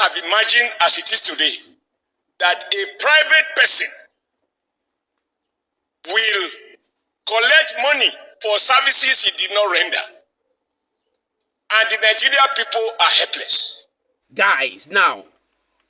have imagined as it is today that a private person will collect money for services he did not render. And the Nigerian people are helpless. Guys, now,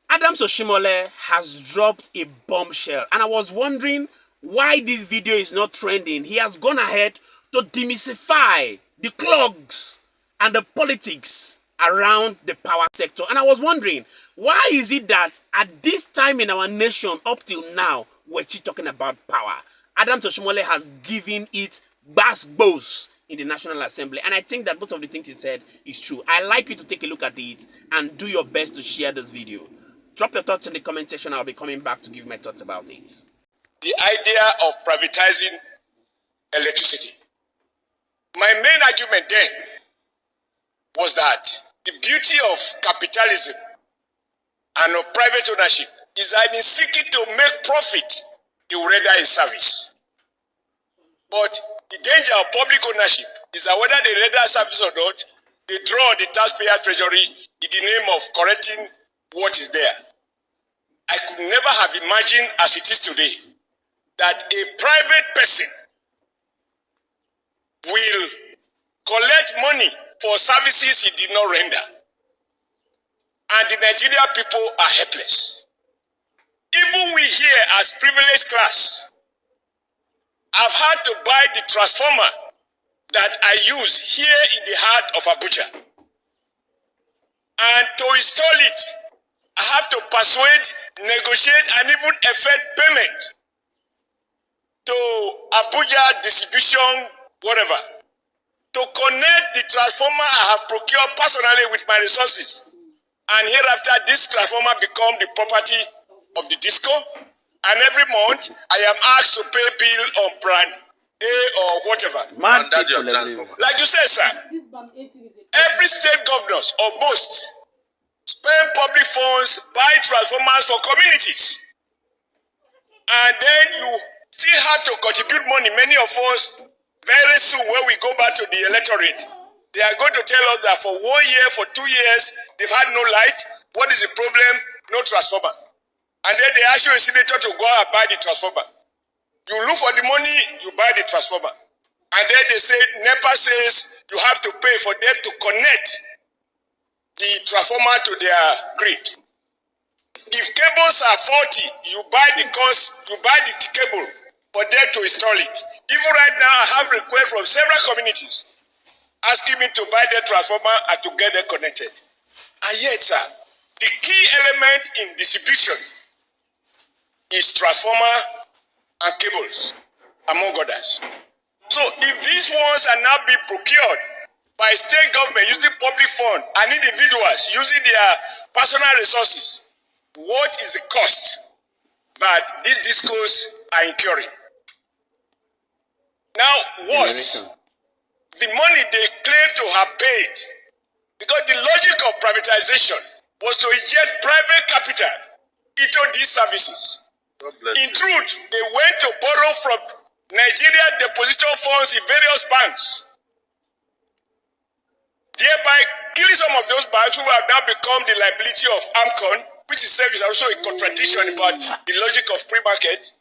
Adams Oshiomhole has dropped a bombshell. And I was wondering why this video is not trending. He has gone ahead to demystify the clogs and the politics around the power sector. And I was wondering, why is it that at this time in our nation, up till now, we're still talking about power? Adams Oshiomhole has given it gbas in the National Assembly. And I think that most of the things he said is true. I'd like you to take a look at it and do your best to share this video. Drop your thoughts in the comment section. I'll be coming back to give my thoughts about it. The idea of privatizing electricity. My main argument then was that the beauty of capitalism and of private ownership is that in seeking to make profit, you render a service. But the danger of public ownership is that whether they render a service or not, they draw the taxpayer treasury in the name of correcting what is there. I could never have imagined as it is today that a private person will collect money for services he did not render. And the Nigerian people are helpless. Even we here as privileged class have had to buy the transformer that I use here in the heart of Abuja. And to install it, I have to persuade, negotiate, and even effect payment to Abuja distribution, whatever, to connect the transformer I have procured personally with my resources. And hereafter, this transformer becomes the property of the disco. And every month, I am asked to pay bill on brand A or whatever. Like you said, sir, every state governors, or most, spend public funds, buy transformers for communities. And then you still have to contribute money. Many of us, very soon when we go back to the electorate, they are going to tell us that for 1 year, for 2 years, they've had no light. What is the problem? No transformer. And then they ask you a senator to go and buy the transformer. You look for the money, you buy the transformer. And then they say, NEPA says you have to pay for them to connect the transformer to their grid. If cables are faulty, you buy the cable for them to install it. Even right now, I have requests from several communities asking me to buy their transformer and to get them connected. And yet, sir, the key element in distribution is transformer and cables, among others. So if these ones are now being procured by state government using public fund and individuals using their personal resources, what is the cost that these discos are incurring? Now, worse, the money they claim to have paid, because the logic of privatization was to inject private capital into these services. In truth, they went to borrow from Nigerian depository funds in various banks, thereby killing some of those banks who have now become the liability of AMCON, which itself is also a contradiction about the logic of free market.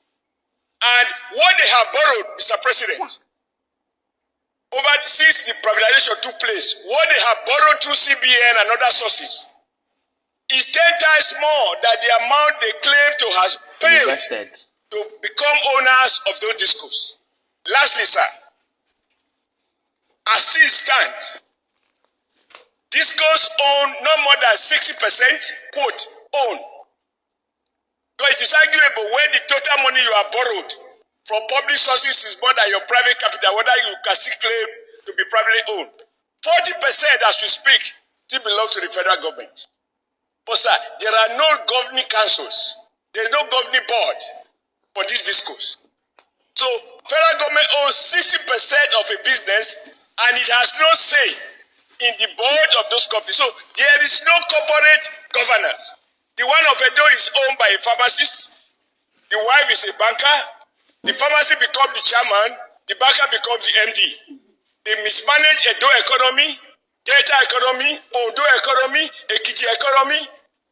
And what they have borrowed, Mr. President, since the privatization took place, what they have borrowed through CBN and other sources is 10 times more than the amount they claim to have failed to become owners of those discos. Lastly, sir, as things stand, discos own no more than 60%, quote, own. Because it is arguable when the total money you have borrowed from public sources is more than your private capital, whether you can still claim to be privately owned. 40% as we speak still belong to the federal government. But sir, there are no governing councils. There is no governing board for these discos. So federal government owns 60% of a business and it has no say in the board of those companies. So there is no corporate governance. The one of Edo is owned by a pharmacist. The wife is a banker. The pharmacy becomes the chairman. The banker becomes the MD. They mismanage Edo economy, Delta economy, Odo economy, Ekiti economy,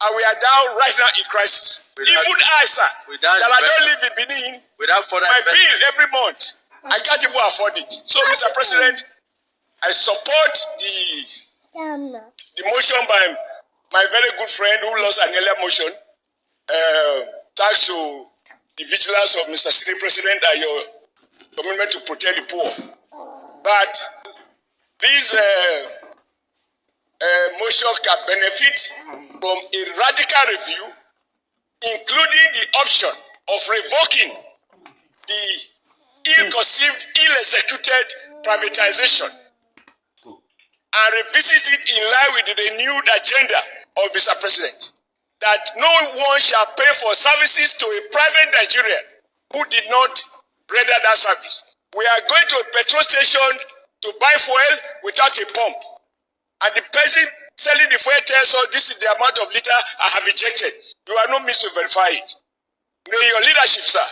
And we are now right now in crisis. Even I, sir, that I don't live in Benin, my bill every month, I can't even afford it. So, Mr. President, I support the motion by my very good friend who lost an earlier motion. Thanks to the vigilance of Mr. City President and your commitment to protect the poor. But this motion can benefit from a radical review, including the option of revoking the ill-conceived, ill-executed privatization and revisit it in line with the renewed agenda of Mr. President, that no one shall pay for services to a private Nigerian who did not render that service. We are going to a petrol station to buy fuel without a pump. And the person selling the fuel tells us this is the amount of liter I have injected. You are no means to verify it. May your leadership, sir,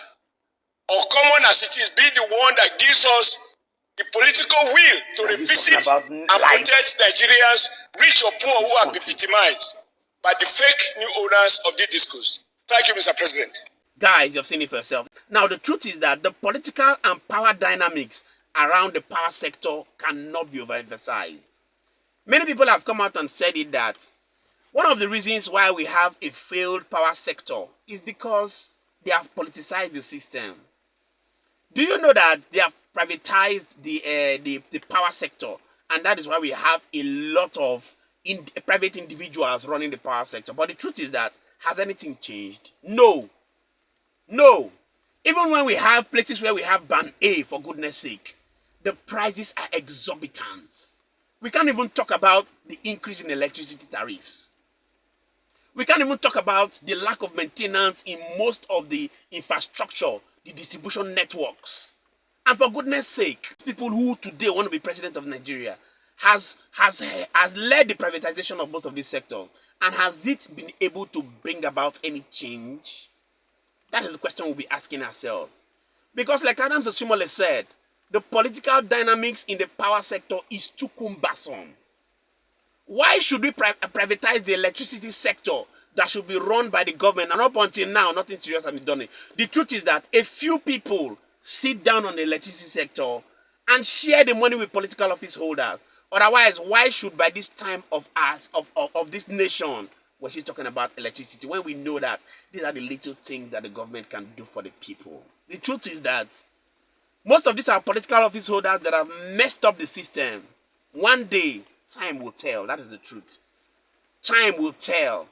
uncommon as it is, be the one that gives us the political will to revisit and protect Nigerians, rich or poor, who have been victimized by the fake new owners of this discourse. Thank you, Mr. President. Guys, you've seen it for yourself. Now, the truth is that the political and power dynamics around the power sector cannot be overemphasized. Many people have come out and said it that one of the reasons why we have a failed power sector is because they have politicized the system. Do you know that they have privatized the power sector, and that is why we have a lot of private individuals running the power sector? But the truth is that, has anything changed? No. No. Even when we have places where we have Ban A, for goodness sake, the prices are exorbitant. We can't even talk about the increase in electricity tariffs. We can't even talk about the lack of maintenance in most of the infrastructure, the distribution networks. And for goodness sake, people who today want to be president of Nigeria has led the privatization of both of these sectors. And has it been able to bring about any change? That is the question we'll be asking ourselves. Because like Adams Oshiomhole said, the political dynamics in the power sector is too cumbersome. Why should we privatize the electricity sector that should be run by the government? And up until now, nothing serious has been done. The truth is that a few people sit down on the electricity sector and share the money with political office holders. Otherwise, why should by this time of this nation, we're still talking about electricity, when we know that these are the little things that the government can do for the people? The truth is that most of these are political office holders that have messed up the system. One day, time will tell. That is the truth. Time will tell.